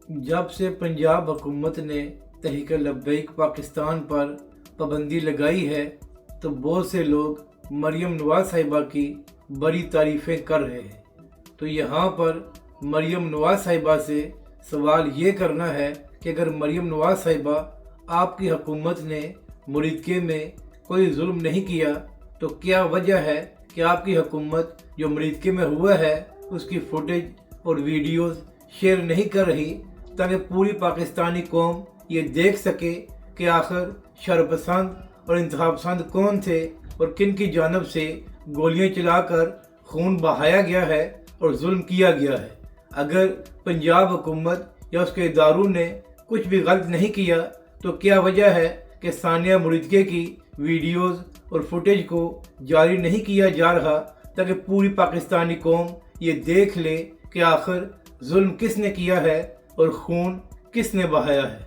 जब से पंजाब हुकूमत ने तहरीक लब्बैक पाकिस्तान पर पाबंदी लगाई है तो बहुत से लोग मरियम नवाज साहिबा की बड़ी तारीफ़ें कर रहे हैं। तो यहाँ पर मरियम नवाज साहिबा से सवाल ये करना है कि अगर मरियम नवाज साहिबा आपकी हुकूमत ने मुरीदके में कोई जुल्म नहीं किया तो क्या वजह है कि आपकी हुकूमत जो मुरीदके में हुआ है उसकी फुटेज और वीडियोस शेयर नहीं कर रही, ताकि पूरी पाकिस्तानी कौम ये देख सके कि आखिर शरपसंद और इंतखाबपसंद कौन थे और किन की जानब से गोलियां चलाकर खून बहाया गया है और जुल्म किया गया है। अगर पंजाब हुकूमत या उसके इदारों ने कुछ भी गलत नहीं किया तो क्या वजह है कि सानिया मुरीदके की वीडियोस और फुटेज को जारी नहीं किया जा रहा, ताकि पूरी पाकिस्तानी कौम ये देख ले कि आखिर जुल्म किसने किया है और खून किसने बहाया है।